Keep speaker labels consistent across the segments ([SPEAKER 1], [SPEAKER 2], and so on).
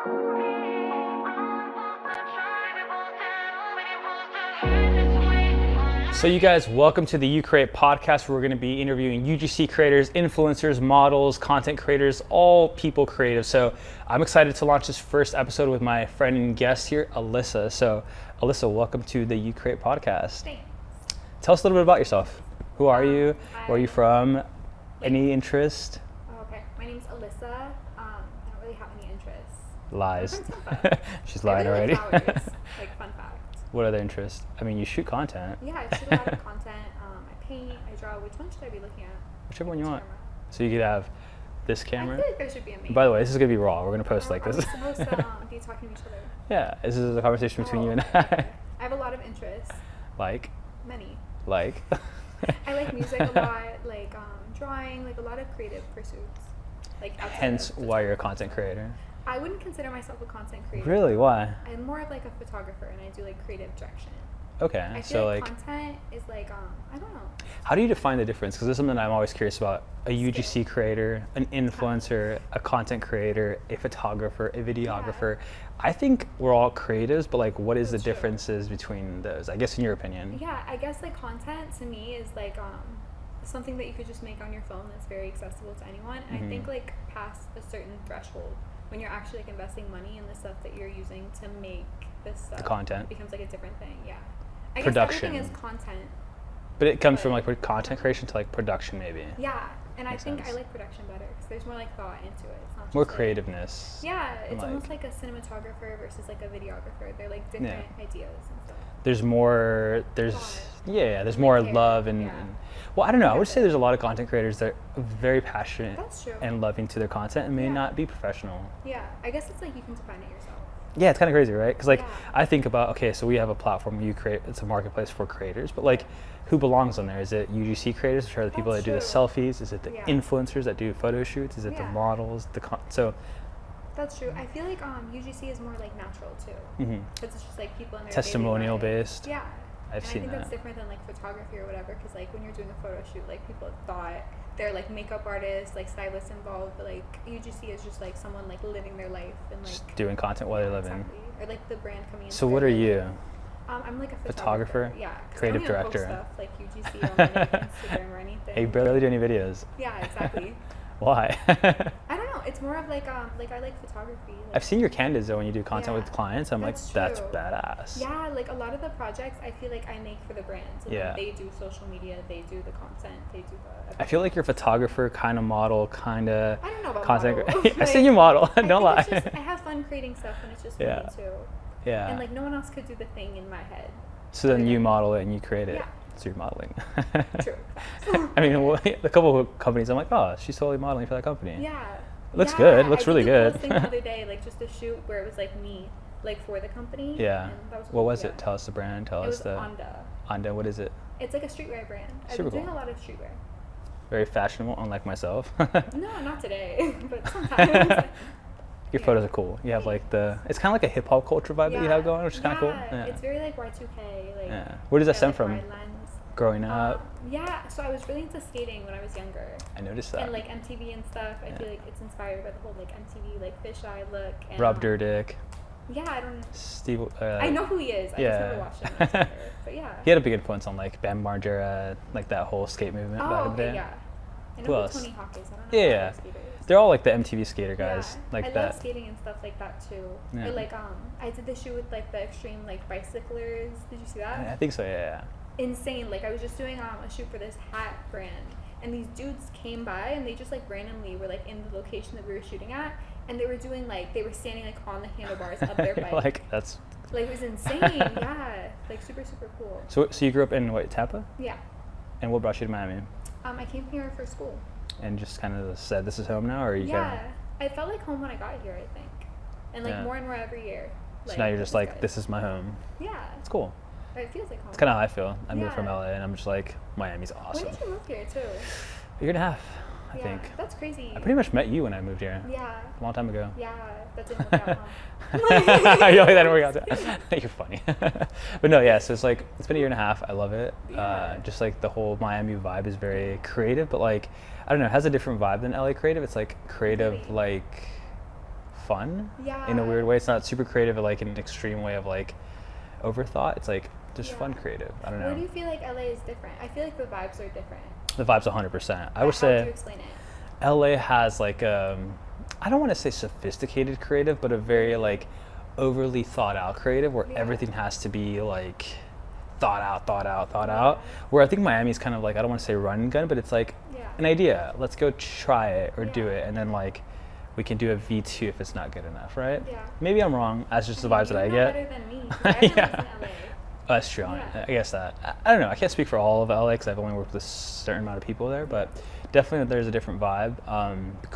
[SPEAKER 1] So you guys, welcome to the Ukreate podcast, where we're going to be interviewing UGC creators, influencers, models, content creators, all people creative. So I'm excited to launch this first episode with my friend and guest here, Alyssa. So Alyssa, welcome to the Ukreate podcast.
[SPEAKER 2] Thanks.
[SPEAKER 1] Tell us a little bit about yourself. Who are you? Where are you from?
[SPEAKER 2] Like,
[SPEAKER 1] Any interest?
[SPEAKER 2] Okay, my name's Alyssa. I don't really have any interests.
[SPEAKER 1] Lies.
[SPEAKER 2] I'm from Tampa.
[SPEAKER 1] She's
[SPEAKER 2] I
[SPEAKER 1] lying
[SPEAKER 2] really
[SPEAKER 1] already.
[SPEAKER 2] like flowers. Like, fun fact.
[SPEAKER 1] What other interests? I mean, you shoot content.
[SPEAKER 2] Yeah, I shoot a lot of content. I paint, I draw. Which one should I be looking at?
[SPEAKER 1] Whichever one you want.
[SPEAKER 2] Camera.
[SPEAKER 1] So you could have this camera.
[SPEAKER 2] I feel like there should be a main.
[SPEAKER 1] By the way, this is going to be raw. We're going to post like
[SPEAKER 2] Are
[SPEAKER 1] this.
[SPEAKER 2] we supposed to be talking to each other?
[SPEAKER 1] Yeah, this is a conversation between you and
[SPEAKER 2] okay.
[SPEAKER 1] I.
[SPEAKER 2] I have a lot of interests.
[SPEAKER 1] Like?
[SPEAKER 2] Many.
[SPEAKER 1] Like?
[SPEAKER 2] I like music a lot, like drawing, like a lot of creative pursuits. Like outside
[SPEAKER 1] Hence
[SPEAKER 2] of
[SPEAKER 1] why you're a
[SPEAKER 2] photography.
[SPEAKER 1] content creator.
[SPEAKER 2] I wouldn't consider myself a content creator.
[SPEAKER 1] Really? Why?
[SPEAKER 2] I'm more of like a photographer, and I do like creative direction.
[SPEAKER 1] Okay,
[SPEAKER 2] I
[SPEAKER 1] so
[SPEAKER 2] feel
[SPEAKER 1] like,
[SPEAKER 2] content is like I don't know.
[SPEAKER 1] how do you define the difference? Because this is something I'm always curious about. A UGC creator, an influencer, a content creator, a photographer, a videographer. I think we're all creatives, but like, what is
[SPEAKER 2] That's
[SPEAKER 1] the
[SPEAKER 2] true.
[SPEAKER 1] differences between those? I guess in your opinion.
[SPEAKER 2] Yeah, I guess like content to me is like something that you could just make on your phone that's very accessible to anyone. And I think like past a certain threshold, when you're actually like investing money in the stuff that you're using to make this stuff,
[SPEAKER 1] The content.
[SPEAKER 2] it becomes like a different thing. Yeah, I
[SPEAKER 1] Production.
[SPEAKER 2] guess everything is content.
[SPEAKER 1] But it comes from
[SPEAKER 2] But-
[SPEAKER 1] like content creation to like production, maybe.
[SPEAKER 2] Yeah, and
[SPEAKER 1] Makes
[SPEAKER 2] I think
[SPEAKER 1] sense.
[SPEAKER 2] I like production better because there's more like thought into it. It's not just
[SPEAKER 1] More
[SPEAKER 2] like,
[SPEAKER 1] creativeness.
[SPEAKER 2] Yeah,
[SPEAKER 1] and,
[SPEAKER 2] it's almost like a cinematographer versus like a videographer. They're like different ideas and stuff.
[SPEAKER 1] There's more. There's
[SPEAKER 2] Thought.
[SPEAKER 1] there's
[SPEAKER 2] Like
[SPEAKER 1] more
[SPEAKER 2] care,
[SPEAKER 1] love and,
[SPEAKER 2] yeah.
[SPEAKER 1] well, I don't know. I would
[SPEAKER 2] Yeah.
[SPEAKER 1] say there's a lot of content creators that are very passionate
[SPEAKER 2] That's true.
[SPEAKER 1] and loving to their content and may
[SPEAKER 2] Yeah.
[SPEAKER 1] not be professional.
[SPEAKER 2] Yeah, I guess it's like you can define it yourself.
[SPEAKER 1] Yeah, it's kind of crazy, right? Because like
[SPEAKER 2] Yeah.
[SPEAKER 1] I think about, okay, so we have a platform, it's a marketplace for creators, but like who belongs on there? Is it UGC creators, which are the people
[SPEAKER 2] That's
[SPEAKER 1] that do the
[SPEAKER 2] true.
[SPEAKER 1] selfies? Is it the
[SPEAKER 2] Yeah.
[SPEAKER 1] influencers that do photo shoots? Is it the
[SPEAKER 2] Yeah.
[SPEAKER 1] models? So
[SPEAKER 2] That's true. I feel like UGC is more like natural too,
[SPEAKER 1] mhm.
[SPEAKER 2] because it's just like people in their
[SPEAKER 1] Testimonial
[SPEAKER 2] daily life.
[SPEAKER 1] based.
[SPEAKER 2] Yeah,
[SPEAKER 1] I've
[SPEAKER 2] and
[SPEAKER 1] seen
[SPEAKER 2] I think that's
[SPEAKER 1] that.
[SPEAKER 2] different than like photography or whatever. Because like when you're doing a photo shoot, like people thought they're like makeup artists, like stylists involved, but like UGC is just like someone like living their life and like
[SPEAKER 1] Just doing content while they're living.
[SPEAKER 2] exactly. Or like the brand coming in.
[SPEAKER 1] So what are you?
[SPEAKER 2] I'm like a
[SPEAKER 1] Photographer?
[SPEAKER 2] photographer. Yeah. 'Cause
[SPEAKER 1] Creative
[SPEAKER 2] I don't even
[SPEAKER 1] director.
[SPEAKER 2] post stuff like UGC on like Instagram or anything.
[SPEAKER 1] You barely do any videos.
[SPEAKER 2] Yeah, exactly.
[SPEAKER 1] Why?
[SPEAKER 2] I don't know. It's more of like I like photography. Like,
[SPEAKER 1] I've seen your candids though when you do content
[SPEAKER 2] Yeah,
[SPEAKER 1] with clients. I'm like,
[SPEAKER 2] that's
[SPEAKER 1] that's
[SPEAKER 2] true.
[SPEAKER 1] badass.
[SPEAKER 2] Yeah, like a lot of the projects I feel like I make for the brands. And
[SPEAKER 1] Yeah.
[SPEAKER 2] They do social media, they do the content, they do the.
[SPEAKER 1] I feel like you're a photographer, kind of model, kind of
[SPEAKER 2] I don't know about
[SPEAKER 1] content.
[SPEAKER 2] model.
[SPEAKER 1] I seen you model.
[SPEAKER 2] I
[SPEAKER 1] Don't
[SPEAKER 2] think
[SPEAKER 1] lie.
[SPEAKER 2] it's just, I have fun creating stuff and it's just
[SPEAKER 1] Yeah.
[SPEAKER 2] for me too.
[SPEAKER 1] Yeah.
[SPEAKER 2] And like no one else could do the thing in my head.
[SPEAKER 1] So then
[SPEAKER 2] other
[SPEAKER 1] you
[SPEAKER 2] than-
[SPEAKER 1] model it and you create it.
[SPEAKER 2] Yeah.
[SPEAKER 1] So you're modeling.
[SPEAKER 2] True.
[SPEAKER 1] I mean, well, a couple of companies, I'm like, oh, she's totally modeling for that company.
[SPEAKER 2] Yeah.
[SPEAKER 1] It looks
[SPEAKER 2] Yeah,
[SPEAKER 1] good. It looks
[SPEAKER 2] I
[SPEAKER 1] really
[SPEAKER 2] did the
[SPEAKER 1] good.
[SPEAKER 2] coolest thing the other day, like just a shoot where it was like me, like for the company.
[SPEAKER 1] Yeah.
[SPEAKER 2] And that was
[SPEAKER 1] What
[SPEAKER 2] cool,
[SPEAKER 1] was
[SPEAKER 2] yeah.
[SPEAKER 1] it? Tell us the brand. Tell
[SPEAKER 2] It
[SPEAKER 1] us
[SPEAKER 2] was
[SPEAKER 1] the.
[SPEAKER 2] Onda.
[SPEAKER 1] Onda. What is it?
[SPEAKER 2] It's like a streetwear brand. I've
[SPEAKER 1] Super
[SPEAKER 2] been doing
[SPEAKER 1] cool.
[SPEAKER 2] a lot of streetwear.
[SPEAKER 1] Very fashionable, unlike myself.
[SPEAKER 2] No, not today, but sometimes.
[SPEAKER 1] Your
[SPEAKER 2] Yeah.
[SPEAKER 1] photos are cool. You have like the. It's kind of like a hip hop culture vibe that you have going, which is kind of cool.
[SPEAKER 2] Yeah, it's very like Y2K. Like,
[SPEAKER 1] Yeah. Where does that stem
[SPEAKER 2] like,
[SPEAKER 1] from?
[SPEAKER 2] wide lens.
[SPEAKER 1] Growing up,
[SPEAKER 2] Yeah, so I was really into skating when I was younger.
[SPEAKER 1] I noticed that.
[SPEAKER 2] And like MTV and stuff, I
[SPEAKER 1] Yeah.
[SPEAKER 2] feel like it's inspired by the whole like MTV like fisheye look. And,
[SPEAKER 1] Rob Dyrdek,
[SPEAKER 2] Yeah, I don't.
[SPEAKER 1] Steve.
[SPEAKER 2] I know who he is. I
[SPEAKER 1] yeah.
[SPEAKER 2] just never watched him. As younger, but yeah.
[SPEAKER 1] He had a big influence on like Bam Margera, like that whole skate movement back
[SPEAKER 2] Oh,
[SPEAKER 1] in the day.
[SPEAKER 2] okay, yeah. I know
[SPEAKER 1] Who
[SPEAKER 2] who
[SPEAKER 1] else?
[SPEAKER 2] Tony Hawk is. I don't know.
[SPEAKER 1] Yeah,
[SPEAKER 2] any
[SPEAKER 1] yeah.
[SPEAKER 2] other skaters.
[SPEAKER 1] They're all like the MTV skater guys,
[SPEAKER 2] Yeah,
[SPEAKER 1] like
[SPEAKER 2] I
[SPEAKER 1] that.
[SPEAKER 2] love skating and stuff like that too.
[SPEAKER 1] Yeah.
[SPEAKER 2] Or like I did the shoot with like the extreme like bicyclers. Did you see that?
[SPEAKER 1] I think so. Yeah.
[SPEAKER 2] Insane. Like I was just doing a shoot for this hat brand, and these dudes came by and they just like randomly were like in the location that we were shooting at, and they were doing like they were standing like on the handlebars of their bike.
[SPEAKER 1] Like that's.
[SPEAKER 2] Like it was insane. Yeah, like super cool.
[SPEAKER 1] So you grew up in what, Tampa?
[SPEAKER 2] Yeah.
[SPEAKER 1] And what brought you to Miami?
[SPEAKER 2] I came here for school.
[SPEAKER 1] And just kind of said this is home now, or you
[SPEAKER 2] Yeah, I felt like home when I got here. I think, and like
[SPEAKER 1] Yeah.
[SPEAKER 2] more and more every year.
[SPEAKER 1] So now you're just like,
[SPEAKER 2] good.
[SPEAKER 1] this is my home.
[SPEAKER 2] Yeah,
[SPEAKER 1] It's cool.
[SPEAKER 2] it feels like home.
[SPEAKER 1] It's kind of how I feel. I moved from
[SPEAKER 2] Yeah.
[SPEAKER 1] LA, and I'm just like, Miami's awesome.
[SPEAKER 2] When did you move here too?
[SPEAKER 1] A year and a half, I
[SPEAKER 2] Yeah,
[SPEAKER 1] think.
[SPEAKER 2] that's crazy.
[SPEAKER 1] I pretty much met you when I moved here.
[SPEAKER 2] Yeah.
[SPEAKER 1] A long time ago.
[SPEAKER 2] Yeah, that didn't work out. Huh?
[SPEAKER 1] You're like, that didn't work out. You're funny. But no, yeah, so it's like, it's been a year and a half. I love it.
[SPEAKER 2] Yeah.
[SPEAKER 1] Just like the whole Miami vibe is very creative, but like, I don't know, it has a different vibe than LA creative. It's like creative,
[SPEAKER 2] Really?
[SPEAKER 1] like fun
[SPEAKER 2] Yeah.
[SPEAKER 1] in a weird way. It's not super creative, like in an extreme way of like overthought. It's like just
[SPEAKER 2] Yeah.
[SPEAKER 1] fun creative. I don't know.
[SPEAKER 2] Where do you feel like LA is different? I feel like the vibes are different.
[SPEAKER 1] The vibe's 100%. I would
[SPEAKER 2] How would you
[SPEAKER 1] say
[SPEAKER 2] explain it?
[SPEAKER 1] LA has like I don't want to say sophisticated creative, but a very like overly thought out creative where
[SPEAKER 2] Yeah.
[SPEAKER 1] everything has to be like thought out. Where I think Miami's kind of like, I don't want to say run and gun, but it's like
[SPEAKER 2] Yeah.
[SPEAKER 1] an idea. Let's go try it or do
[SPEAKER 2] Yeah.
[SPEAKER 1] it, and then like we can do a V2 if it's not good enough, right?
[SPEAKER 2] Yeah.
[SPEAKER 1] Maybe I'm wrong. That's just the
[SPEAKER 2] mean,
[SPEAKER 1] vibes that I
[SPEAKER 2] you know
[SPEAKER 1] get.
[SPEAKER 2] better than me. 'Cause I haven't
[SPEAKER 1] Yeah.
[SPEAKER 2] lived in LA.
[SPEAKER 1] That's true.
[SPEAKER 2] Yeah.
[SPEAKER 1] I guess that. I don't know. I can't speak for all of LA because I've only worked with a certain amount of people there, but definitely there's a different vibe.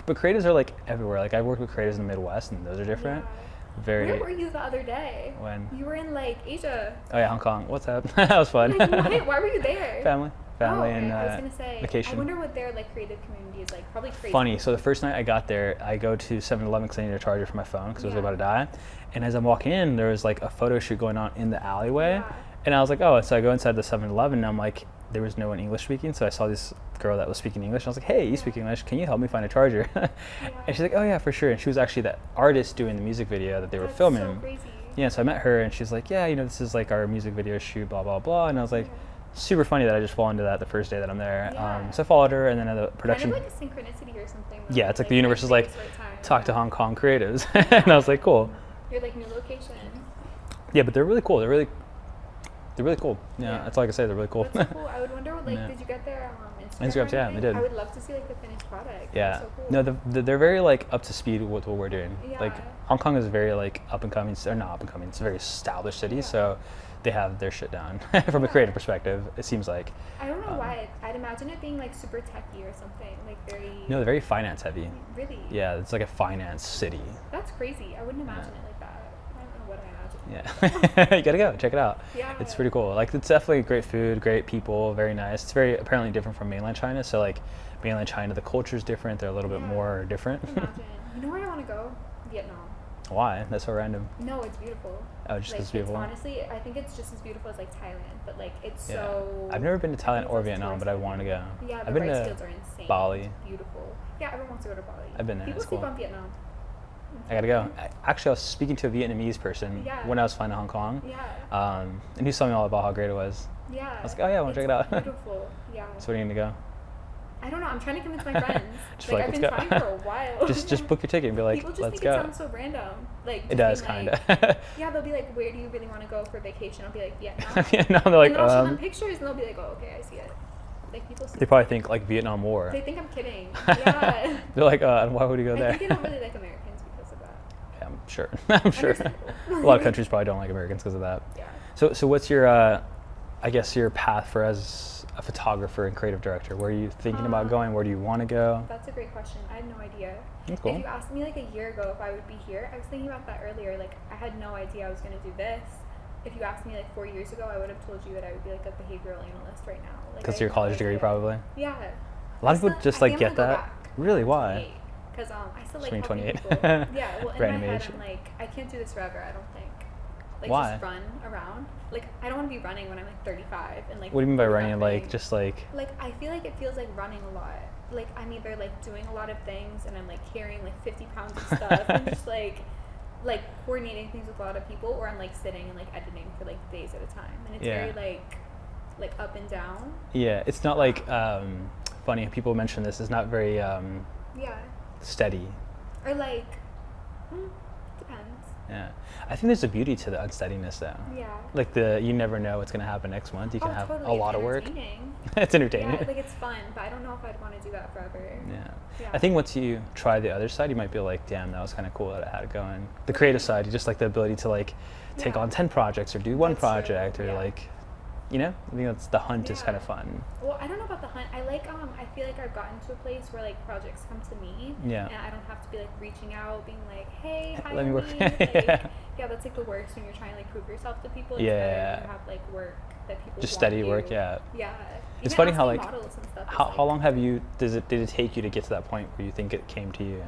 [SPEAKER 1] But creatives are like everywhere. Like I've worked with creatives in the Midwest, and those are different.
[SPEAKER 2] Yeah.
[SPEAKER 1] Very.
[SPEAKER 2] Where were you the other day?
[SPEAKER 1] When?
[SPEAKER 2] You were in like Asia.
[SPEAKER 1] Oh yeah, Hong Kong. What's up? That was fun.
[SPEAKER 2] Like, why were you there?
[SPEAKER 1] Family
[SPEAKER 2] Oh, okay.
[SPEAKER 1] and
[SPEAKER 2] I was gonna say.
[SPEAKER 1] vacation.
[SPEAKER 2] I wonder what their like creative community is like. Probably crazy.
[SPEAKER 1] Funny. So the first night I got there, I go to 7-Eleven because I needed a charger for my phone because it was
[SPEAKER 2] Yeah.
[SPEAKER 1] about to die. And as I'm walking in, there was like a photo shoot going on in the alleyway.
[SPEAKER 2] Yeah.
[SPEAKER 1] And I was like, oh, so I go inside the 7-Eleven and I'm like, there was no one English speaking. So I saw this girl that was speaking English. And I was like, hey, you speak English. Can you help me find a charger? And she's like, oh yeah, for sure. And she was actually the artist doing the music video that they were
[SPEAKER 2] That's
[SPEAKER 1] filming.
[SPEAKER 2] so crazy.
[SPEAKER 1] Yeah, so I met her and she's like, yeah, this is like our music video shoot, blah, blah, blah. And I was like, super funny that I just fall into that the first day that I'm there.
[SPEAKER 2] Yeah.
[SPEAKER 1] So I followed her, and then the production.
[SPEAKER 2] Kind of like a synchronicity or something. Though.
[SPEAKER 1] Yeah, it's like the universe is like,
[SPEAKER 2] right time.
[SPEAKER 1] talk to Hong Kong creatives. And I was like, cool.
[SPEAKER 2] You're like new location.
[SPEAKER 1] Yeah, but they're really cool. They're really cool. Yeah,
[SPEAKER 2] Yeah.
[SPEAKER 1] that's all I can say. They're really cool.
[SPEAKER 2] That's so cool. I would wonder, like,
[SPEAKER 1] Yeah.
[SPEAKER 2] did you get their Instagram?
[SPEAKER 1] Instagrams,
[SPEAKER 2] or
[SPEAKER 1] yeah,
[SPEAKER 2] anything?
[SPEAKER 1] they did.
[SPEAKER 2] I would love to see like the finished product.
[SPEAKER 1] Yeah.
[SPEAKER 2] That's so cool.
[SPEAKER 1] No, they're very like up to speed with what we're doing. Like
[SPEAKER 2] Yeah.
[SPEAKER 1] Hong Kong is very like up and coming. Or not up and coming. It's a very established city,
[SPEAKER 2] Yeah.
[SPEAKER 1] so they have their shit down from a
[SPEAKER 2] Yeah.
[SPEAKER 1] creative perspective. It seems like.
[SPEAKER 2] I don't know why. I'd imagine it being like super techy or something, like very.
[SPEAKER 1] No, they're very finance heavy.
[SPEAKER 2] Really.
[SPEAKER 1] Yeah, it's like a finance city.
[SPEAKER 2] That's crazy. I wouldn't imagine it like that. I don't know what I imagine.
[SPEAKER 1] Yeah, you gotta go check it out.
[SPEAKER 2] Yeah.
[SPEAKER 1] It's pretty cool. Like it's definitely great food, great people, very nice. It's very apparently different from mainland China. So like mainland China, the culture's different. They're a little bit
[SPEAKER 2] Yeah.
[SPEAKER 1] more different.
[SPEAKER 2] Imagine. You know where I want to go? Vietnam.
[SPEAKER 1] Why? That's so random.
[SPEAKER 2] No, it's beautiful.
[SPEAKER 1] Oh, just 'cause
[SPEAKER 2] like,
[SPEAKER 1] it's beautiful.
[SPEAKER 2] Honestly, I think it's just as beautiful as like Thailand, but like it's
[SPEAKER 1] Yeah.
[SPEAKER 2] so.
[SPEAKER 1] I've never been to Thailand
[SPEAKER 2] it's
[SPEAKER 1] or
[SPEAKER 2] less
[SPEAKER 1] Vietnam, but I
[SPEAKER 2] touristy.
[SPEAKER 1] want to go.
[SPEAKER 2] Yeah, the
[SPEAKER 1] I've been
[SPEAKER 2] rice
[SPEAKER 1] to
[SPEAKER 2] fields are insane.
[SPEAKER 1] Bali.
[SPEAKER 2] It's beautiful. Yeah, everyone wants to go to Bali.
[SPEAKER 1] I've been there,
[SPEAKER 2] People
[SPEAKER 1] it's
[SPEAKER 2] sleep
[SPEAKER 1] cool.
[SPEAKER 2] on Vietnam.
[SPEAKER 1] I gotta go. Actually, I was speaking to a Vietnamese person
[SPEAKER 2] Yeah.
[SPEAKER 1] when I was flying to Hong Kong.
[SPEAKER 2] Yeah.
[SPEAKER 1] And he was telling me all about how great it was.
[SPEAKER 2] Yeah.
[SPEAKER 1] I was like, oh yeah, I want to check it out.
[SPEAKER 2] Beautiful. Yeah.
[SPEAKER 1] So when are you gonna go?
[SPEAKER 2] I don't know. I'm trying to convince my friends.
[SPEAKER 1] Just
[SPEAKER 2] like
[SPEAKER 1] like,
[SPEAKER 2] I've been
[SPEAKER 1] let's
[SPEAKER 2] trying
[SPEAKER 1] go.
[SPEAKER 2] for a while.
[SPEAKER 1] just book your ticket and be like,
[SPEAKER 2] People just
[SPEAKER 1] let's
[SPEAKER 2] think
[SPEAKER 1] go.
[SPEAKER 2] it sounds so random. Like
[SPEAKER 1] It
[SPEAKER 2] just
[SPEAKER 1] does
[SPEAKER 2] being
[SPEAKER 1] kind
[SPEAKER 2] like,
[SPEAKER 1] of.
[SPEAKER 2] Yeah, they'll be like, "Where do you really want to go for vacation?" I'll be like, "Vietnam."
[SPEAKER 1] No, they're like,
[SPEAKER 2] and then I'll show them pictures, and they'll be like, "Oh, okay, I see it." Like people. See
[SPEAKER 1] they probably think like Vietnam War.
[SPEAKER 2] They think I'm kidding. Yeah.
[SPEAKER 1] They're like, why would you go
[SPEAKER 2] I
[SPEAKER 1] there?
[SPEAKER 2] think they don't really like Americans because of that.
[SPEAKER 1] Yeah, I'm sure. I'm sure.
[SPEAKER 2] Understandable.
[SPEAKER 1] A lot of countries probably don't like Americans because of that.
[SPEAKER 2] Yeah.
[SPEAKER 1] So what's your, I guess your path for as a photographer and creative director? Where are you thinking about going? Where do you want to go?
[SPEAKER 2] That's a great question. I have no idea.
[SPEAKER 1] That's cool.
[SPEAKER 2] If you asked me like a year ago if I would be here, I was thinking about that earlier. Like I had no idea I was going to do this. If you asked me like 4 years ago, I would have told you that I would be like a behavioral analyst right now. Like,
[SPEAKER 1] Because your college degree, probably.
[SPEAKER 2] Yeah.
[SPEAKER 1] A lot of people just like get that. Really? Why?
[SPEAKER 2] Because I still like
[SPEAKER 1] Just being
[SPEAKER 2] helping
[SPEAKER 1] 28.
[SPEAKER 2] people. Yeah. Well, in
[SPEAKER 1] Random
[SPEAKER 2] my head,
[SPEAKER 1] age.
[SPEAKER 2] I'm like, I can't do this forever. I don't think. Like
[SPEAKER 1] Why?
[SPEAKER 2] just run around. Like I don't want to be running when I'm like 35 and like.
[SPEAKER 1] What do you mean by
[SPEAKER 2] really
[SPEAKER 1] running?
[SPEAKER 2] nothing.
[SPEAKER 1] Like just like.
[SPEAKER 2] Like I feel like it feels like running a lot. Like I'm either like doing a lot of things and I'm like carrying like 50 pounds of stuff and just like coordinating things with a lot of people, or I'm like sitting and like editing for like days at a time, and it's
[SPEAKER 1] Yeah.
[SPEAKER 2] very like up and down.
[SPEAKER 1] Yeah, it's not like funny. People mention this. It's not very
[SPEAKER 2] Yeah.
[SPEAKER 1] steady.
[SPEAKER 2] Or like depends.
[SPEAKER 1] Yeah, I think there's a beauty to the unsteadiness though.
[SPEAKER 2] Yeah.
[SPEAKER 1] Like you never know what's gonna happen next month. You can have
[SPEAKER 2] totally.
[SPEAKER 1] a lot of
[SPEAKER 2] It's
[SPEAKER 1] work.
[SPEAKER 2] entertaining.
[SPEAKER 1] It's entertaining.
[SPEAKER 2] Yeah, like it's fun, but I don't know if I'd want to do that forever.
[SPEAKER 1] Yeah.
[SPEAKER 2] Yeah.
[SPEAKER 1] I think once you try the other side, you might be like, damn, that was kind of cool that I had it going. The creative side, you just like the ability to like take
[SPEAKER 2] Yeah.
[SPEAKER 1] on 10 projects or do one
[SPEAKER 2] That's true,
[SPEAKER 1] project or
[SPEAKER 2] yeah.
[SPEAKER 1] like, you know, I think that's the hunt is
[SPEAKER 2] Yeah.
[SPEAKER 1] kind of fun.
[SPEAKER 2] Well, I don't know about the hunt. I like I feel like I've gotten to a place where like projects come to me.
[SPEAKER 1] Yeah.
[SPEAKER 2] And I don't have to be like reaching out, being like, "Hey, hire
[SPEAKER 1] Let me work."
[SPEAKER 2] Like,
[SPEAKER 1] Yeah.
[SPEAKER 2] yeah, that's like the worst when you're trying to like prove yourself to people. It's
[SPEAKER 1] Yeah.
[SPEAKER 2] better when you have like work that people
[SPEAKER 1] Just
[SPEAKER 2] want
[SPEAKER 1] steady
[SPEAKER 2] you.
[SPEAKER 1] work, yeah.
[SPEAKER 2] Yeah.
[SPEAKER 1] It's
[SPEAKER 2] Even
[SPEAKER 1] funny how
[SPEAKER 2] asking
[SPEAKER 1] like,
[SPEAKER 2] models and stuff is,
[SPEAKER 1] how long
[SPEAKER 2] like,
[SPEAKER 1] have you, did it take you to get to that point where you think it came to you?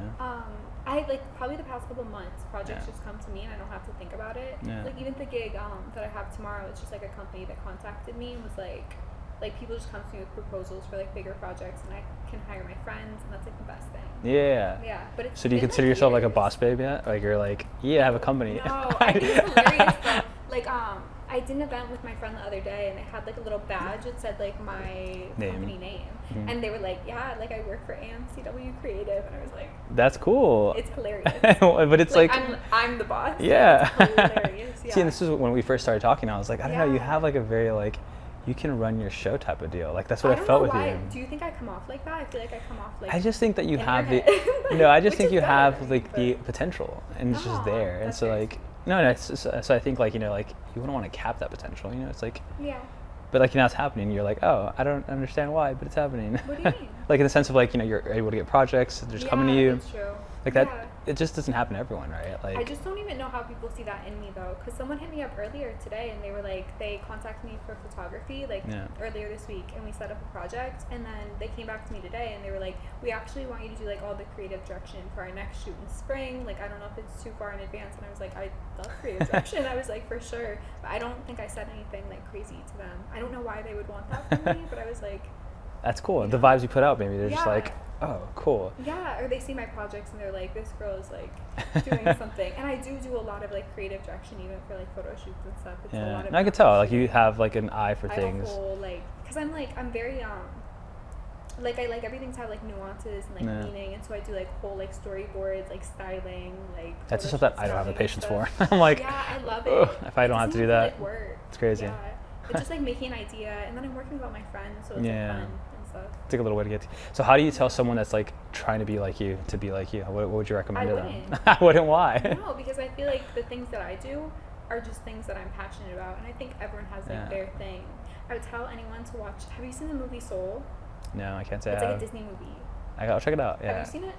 [SPEAKER 2] I like probably the past couple months, projects
[SPEAKER 1] Yeah.
[SPEAKER 2] just come to me and I don't have to think about it.
[SPEAKER 1] Yeah.
[SPEAKER 2] Like even the gig that I have tomorrow, it's just like a company that contacted me and was like, like people just come to me with proposals for like bigger projects, and I can hire my friends, and that's like the best thing.
[SPEAKER 1] Yeah.
[SPEAKER 2] But it's
[SPEAKER 1] so do you
[SPEAKER 2] been,
[SPEAKER 1] consider
[SPEAKER 2] like,
[SPEAKER 1] yourself like a
[SPEAKER 2] years.
[SPEAKER 1] boss babe yet? Like you're like, yeah, I have a company.
[SPEAKER 2] No, I think it's hilarious though. Like I did an event with my friend the other day, and I had like a little badge that said like my company name, and they were like, yeah, like I work for AMCW Creative, and I was like,
[SPEAKER 1] that's cool.
[SPEAKER 2] it's hilarious.
[SPEAKER 1] But it's like
[SPEAKER 2] I'm the boss.
[SPEAKER 1] Yeah.
[SPEAKER 2] It's hilarious. Yeah.
[SPEAKER 1] See, and this is when we first started talking. I was like, I don't know, you
[SPEAKER 2] Yeah.
[SPEAKER 1] have like a very like, you can run your show type of deal. Like that's what I
[SPEAKER 2] don't
[SPEAKER 1] felt
[SPEAKER 2] know
[SPEAKER 1] with
[SPEAKER 2] why.
[SPEAKER 1] you.
[SPEAKER 2] Do you think I come off like that? I feel like I come off like.
[SPEAKER 1] I just think that you
[SPEAKER 2] in
[SPEAKER 1] have
[SPEAKER 2] your
[SPEAKER 1] the,
[SPEAKER 2] head.
[SPEAKER 1] no, I just
[SPEAKER 2] Which
[SPEAKER 1] think
[SPEAKER 2] is
[SPEAKER 1] you
[SPEAKER 2] good,
[SPEAKER 1] have like the
[SPEAKER 2] but-
[SPEAKER 1] potential, and it's just
[SPEAKER 2] Aw,
[SPEAKER 1] there. And
[SPEAKER 2] that's
[SPEAKER 1] so
[SPEAKER 2] very
[SPEAKER 1] like,
[SPEAKER 2] sweet.
[SPEAKER 1] no, so I think like, you know, like you wouldn't want to cap that potential. You know, it's like,
[SPEAKER 2] Yeah.
[SPEAKER 1] but like now it's happening. You're like, oh, I don't understand why, but it's happening.
[SPEAKER 2] What do you mean?
[SPEAKER 1] Like in the sense of like, you know, you're able to get projects. They're just coming to you.
[SPEAKER 2] That's true.
[SPEAKER 1] Like that.
[SPEAKER 2] Yeah.
[SPEAKER 1] It just doesn't happen to everyone, right? Like.
[SPEAKER 2] I just don't even know how people see that in me though, because someone hit me up earlier today, and they were like, they contacted me for photography like earlier this week, and we set up a project, and then they came back to me today, and they were like, we actually want you to do like all the creative direction for our next shoot in spring. Like I don't know if it's too far in advance, and I was like, I love creative direction. I was like, for sure, but I don't think I said anything like crazy to them. I don't know why they would want that from me, but I was like.
[SPEAKER 1] That's cool.
[SPEAKER 2] You
[SPEAKER 1] The
[SPEAKER 2] know?
[SPEAKER 1] vibes you put out, maybe they're just
[SPEAKER 2] Yeah.
[SPEAKER 1] like, oh, cool.
[SPEAKER 2] Yeah, or they see my projects and they're like, this girl is like doing something. And I do a lot of like creative direction, even for like photo shoots and stuff. It's a
[SPEAKER 1] Yeah,
[SPEAKER 2] lot of
[SPEAKER 1] and I could tell like you have like an eye for
[SPEAKER 2] I
[SPEAKER 1] things.
[SPEAKER 2] have a whole like, cause I'm very like I like everything to have like nuances and like meaning, and so I do like whole like storyboards, like styling, like.
[SPEAKER 1] That's just
[SPEAKER 2] photo
[SPEAKER 1] stuff that
[SPEAKER 2] shoot
[SPEAKER 1] I don't have the
[SPEAKER 2] styling and
[SPEAKER 1] patience for.
[SPEAKER 2] stuff.
[SPEAKER 1] I'm like,
[SPEAKER 2] yeah, I love it.
[SPEAKER 1] ugh, if I don't
[SPEAKER 2] It
[SPEAKER 1] have to do
[SPEAKER 2] doesn't
[SPEAKER 1] that,
[SPEAKER 2] feel like work.
[SPEAKER 1] it's crazy.
[SPEAKER 2] Yeah, it's just like making an idea, and then I'm working with all my friends, so it's like fun and stuff.
[SPEAKER 1] Take a little way to get to. So how do you tell someone that's like trying to be like you to be like you? What would you recommend to them?
[SPEAKER 2] wouldn't.
[SPEAKER 1] I wouldn't. Why?
[SPEAKER 2] No, because I feel like the things that I do are just things that I'm passionate about, and I think everyone has like their thing. I would tell anyone to watch. Have you seen the movie Soul?
[SPEAKER 1] No, I can't say
[SPEAKER 2] It's
[SPEAKER 1] I
[SPEAKER 2] like a
[SPEAKER 1] have.
[SPEAKER 2] Disney movie.
[SPEAKER 1] I'll check it out. Yeah.
[SPEAKER 2] Have you seen it?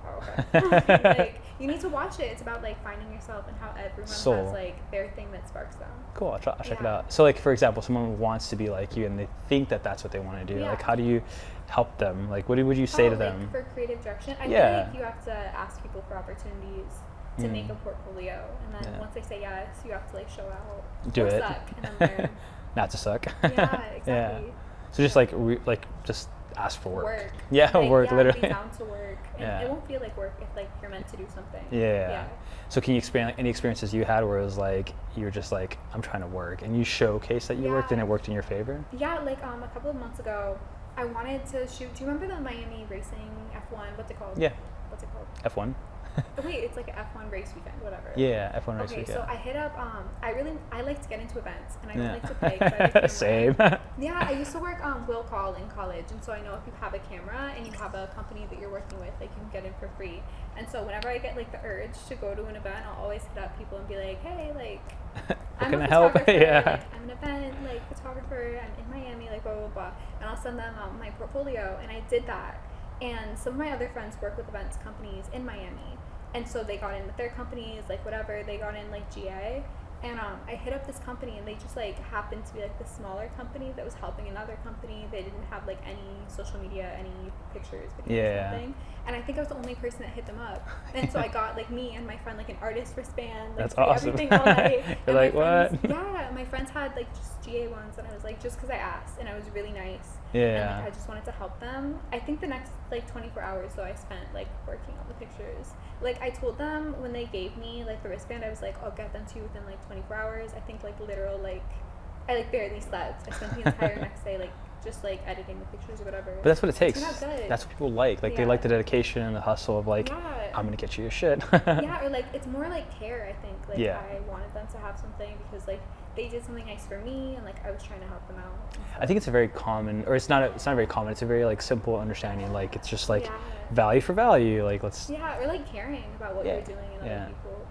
[SPEAKER 2] Oh, okay. Like you need to watch it. It's about like finding yourself and how everyone
[SPEAKER 1] Soul.
[SPEAKER 2] has like their thing that sparks them.
[SPEAKER 1] Cool. I'll check it
[SPEAKER 2] Yeah.
[SPEAKER 1] out. So like for example, someone wants to be like you and they think that that's what they want to do.
[SPEAKER 2] Yeah.
[SPEAKER 1] Like how do you help them? Like what would you say to
[SPEAKER 2] like
[SPEAKER 1] them?
[SPEAKER 2] for creative direction? I
[SPEAKER 1] Yeah.
[SPEAKER 2] feel like you have to ask people for opportunities to make a portfolio, and then once they say yes, you have to like show out.
[SPEAKER 1] Do
[SPEAKER 2] or
[SPEAKER 1] it.
[SPEAKER 2] Suck, and then learn.
[SPEAKER 1] Not to suck.
[SPEAKER 2] Yeah, exactly.
[SPEAKER 1] Yeah. So just like just ask for work.
[SPEAKER 2] Work.
[SPEAKER 1] Yeah,
[SPEAKER 2] Like,
[SPEAKER 1] work
[SPEAKER 2] Be
[SPEAKER 1] literally.
[SPEAKER 2] down to work. And
[SPEAKER 1] Yeah.
[SPEAKER 2] it won't feel like work if like you're meant to do something.
[SPEAKER 1] Yeah. So can you explain like, any experiences you had where it was like you were just like I'm trying to work and you showcase that you worked and
[SPEAKER 2] Yeah.
[SPEAKER 1] it worked in your favor?
[SPEAKER 2] Yeah, like a couple of months ago, I wanted to shoot. Do you remember the Miami racing F1? What's it called?
[SPEAKER 1] Yeah.
[SPEAKER 2] What's it called?
[SPEAKER 1] F1.
[SPEAKER 2] Oh, wait, it's like an F1 race weekend, whatever.
[SPEAKER 1] Yeah, F1 race
[SPEAKER 2] Okay,
[SPEAKER 1] weekend.
[SPEAKER 2] so I hit up. I like to get into events, and I don't like to play. 'Cause I like to be
[SPEAKER 1] Same.
[SPEAKER 2] Yeah, I used to work will call in college, and so I know if you have a camera and you have a company that you're working with, like you can get in for free. And so whenever I get like the urge to go to an event, I'll always hit up people and be like, hey, like I'm
[SPEAKER 1] can
[SPEAKER 2] a
[SPEAKER 1] I help?
[SPEAKER 2] photographer,
[SPEAKER 1] Yeah.
[SPEAKER 2] like, I'm an event like photographer. I'm in Miami, like blah blah blah, and I'll send them my portfolio. And I did that, and some of my other friends work with events companies in Miami, and so they got in with their companies, like whatever. They got in like GA. And I hit up this company, and they just like happened to be like the smaller company that was helping another company. They didn't have like any social media, any pictures, videos, nothing. And I think I was the only person that hit them up. And so I got like me and my friend like an artist wristband, like
[SPEAKER 1] That's
[SPEAKER 2] to do
[SPEAKER 1] awesome.
[SPEAKER 2] everything all night.
[SPEAKER 1] You're
[SPEAKER 2] And
[SPEAKER 1] like,
[SPEAKER 2] my friends,
[SPEAKER 1] what?
[SPEAKER 2] Yeah, my friends had like just GA ones, and I was like, just because I asked, and I was really nice.
[SPEAKER 1] Yeah.
[SPEAKER 2] And like, I just wanted to help them. I think the next like 24 hours though I spent like working on the pictures. Like I told them when they gave me like the wristband, I was like, I'll get them to you within like 24 hours. I think like literal like I like barely slept. I spent the entire next day like just like editing the pictures or whatever.
[SPEAKER 1] But that's what it takes.
[SPEAKER 2] Turned out good.
[SPEAKER 1] That's what people like. Like they like the dedication and the hustle of like I'm gonna get you your shit.
[SPEAKER 2] Yeah, or like it's more like care, I think. Like
[SPEAKER 1] Yeah.
[SPEAKER 2] I wanted them to have something because like they did something nice for me, and like I was trying to help them out.
[SPEAKER 1] I think it's a very common, or it's not very common. It's a very like simple understanding. Like it's just like value for value. Like let's.
[SPEAKER 2] Yeah, or like caring about what you're doing and other people.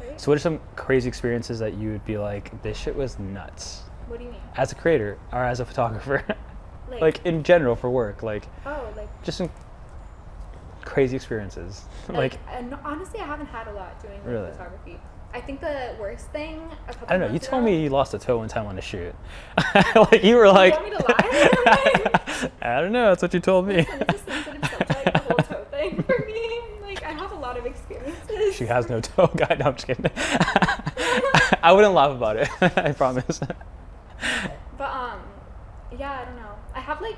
[SPEAKER 2] Right?
[SPEAKER 1] So what are some crazy experiences that you would be like, this shit was nuts?
[SPEAKER 2] What do you mean?
[SPEAKER 1] As a creator or as a photographer, like in general for work, like just some crazy experiences. like
[SPEAKER 2] and honestly, I haven't had a lot doing like,
[SPEAKER 1] Really?
[SPEAKER 2] photography. I think the worst thing a couple
[SPEAKER 1] I don't know. You
[SPEAKER 2] months
[SPEAKER 1] told
[SPEAKER 2] ago-
[SPEAKER 1] me you lost a toe one time on a shoot. Like you were like.
[SPEAKER 2] You want me to lie?
[SPEAKER 1] I don't know. That's what you told me.
[SPEAKER 2] Listen, it's a sensitive subject, the whole toe thing for me. Like I have a lot of experiences.
[SPEAKER 1] She has no toe guy. No, I'm just kidding. I wouldn't laugh about it. I promise.
[SPEAKER 2] But Yeah, I don't know. I have like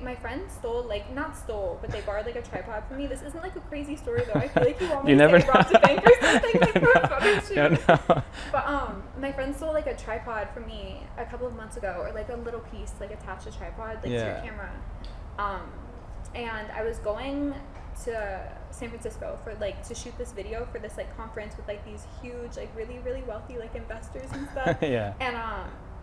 [SPEAKER 2] my friend stole, like, not stole, but they borrowed like a tripod from me. This isn't like a crazy story though. I feel like you want me
[SPEAKER 1] You
[SPEAKER 2] to
[SPEAKER 1] never
[SPEAKER 2] say I robbed a bank or something like for a photo shoot.
[SPEAKER 1] No.
[SPEAKER 2] But my friend stole like a tripod from me a couple of months ago, or like a little piece like attached to tripod like to your camera. And I was going to San Francisco for like to shoot this video for this like conference with like these huge like really really wealthy like investors and stuff.
[SPEAKER 1] Yeah.
[SPEAKER 2] And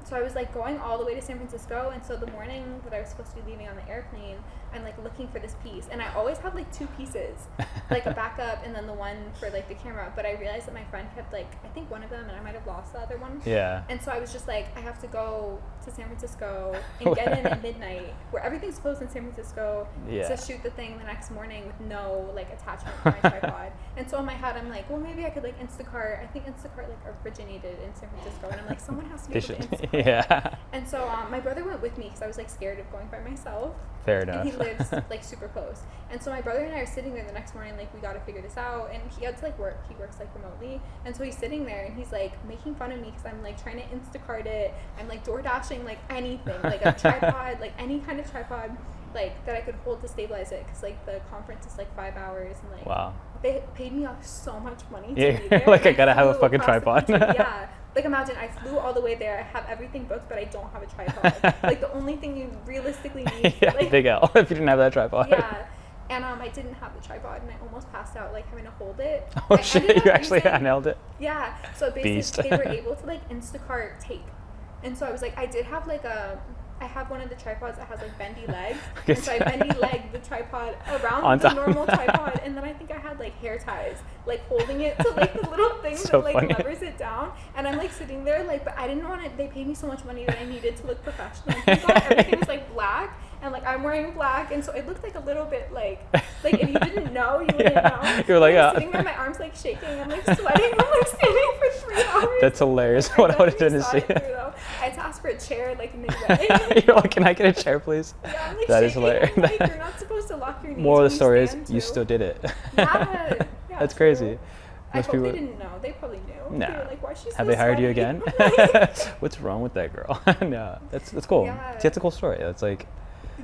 [SPEAKER 2] so I was like going all the way to San Francisco, and so the morning that I was supposed to be leaving on the airplane, I'm like looking for this piece, and I always have like two pieces, like a backup and then the one for like the camera. But I realized that my friend kept like I think one of them, and I might have lost the other one.
[SPEAKER 1] Yeah.
[SPEAKER 2] And so I was just like, I have to go to San Francisco and get in at midnight, where everything's closed in San Francisco, to shoot the thing the next morning with no like attachment for my tripod. And so in my head, I'm like, well, maybe I could like Instacart. I think Instacart like originated in San Francisco, and I'm like, someone has to be able to Instacart.
[SPEAKER 1] Yeah.
[SPEAKER 2] And so my brother went with me because I was like scared of going by myself.
[SPEAKER 1] Fair enough.
[SPEAKER 2] And he lives like super close. And so my brother and I are sitting there the next morning, like we got to figure this out. And he had to like work. He works like remotely. And so he's sitting there and he's like making fun of me because I'm like trying to Instacart it. I'm like door dashing like anything, like a tripod, like any kind of tripod, like that I could hold to stabilize it. Because like the conference is like 5 hours, and like
[SPEAKER 1] wow.
[SPEAKER 2] They paid me off so much money to be
[SPEAKER 1] Yeah,
[SPEAKER 2] there.
[SPEAKER 1] like I gotta have a fucking tripod.
[SPEAKER 2] Yeah. Like imagine I flew all the way there, I have everything booked, but I don't have a tripod. Like the only thing you realistically need
[SPEAKER 1] Yeah,
[SPEAKER 2] like,
[SPEAKER 1] big L if you didn't have that tripod.
[SPEAKER 2] Yeah. And I didn't have the tripod, and I almost passed out like having to hold it.
[SPEAKER 1] Oh shit, you actually nailed it.
[SPEAKER 2] Yeah. So basically they were able to like Instacart tape. And so I was like, I did have like I have one of the tripods that has like bendy legs, and so I bendy legged the tripod around the normal tripod, and then I think I had like hair ties, like holding it to like the little thing
[SPEAKER 1] So
[SPEAKER 2] that like
[SPEAKER 1] funny.
[SPEAKER 2] levers it down, and I'm like sitting there like, but I didn't want it. They paid me so much money that I needed to look professional. And everything was like black, and like I'm wearing black, and so it looked like a little bit like if you didn't know, you wouldn't know.
[SPEAKER 1] You're like,
[SPEAKER 2] I'm sitting there, my arms like shaking, I'm like sweating, I'm like standing for 3 hours.
[SPEAKER 1] That's hilarious. What I would have done to see.
[SPEAKER 2] I had to ask for a chair like midway.
[SPEAKER 1] You're like, can I get a chair, please?
[SPEAKER 2] Yeah, I'm like
[SPEAKER 1] That is
[SPEAKER 2] shaking.
[SPEAKER 1] hilarious.
[SPEAKER 2] I'm like, you're not supposed to lock your knees.
[SPEAKER 1] Moral of
[SPEAKER 2] when
[SPEAKER 1] the story is
[SPEAKER 2] stand
[SPEAKER 1] you
[SPEAKER 2] too.
[SPEAKER 1] still did it.
[SPEAKER 2] Yeah.
[SPEAKER 1] That's
[SPEAKER 2] true.
[SPEAKER 1] crazy.
[SPEAKER 2] I hope they didn't know. They probably knew.
[SPEAKER 1] Nah.
[SPEAKER 2] They were like, why is she so
[SPEAKER 1] Have they hired you
[SPEAKER 2] sweaty?
[SPEAKER 1] again? What's wrong with that girl? No, that's cool.
[SPEAKER 2] Yeah.
[SPEAKER 1] See, that's a cool story. It's like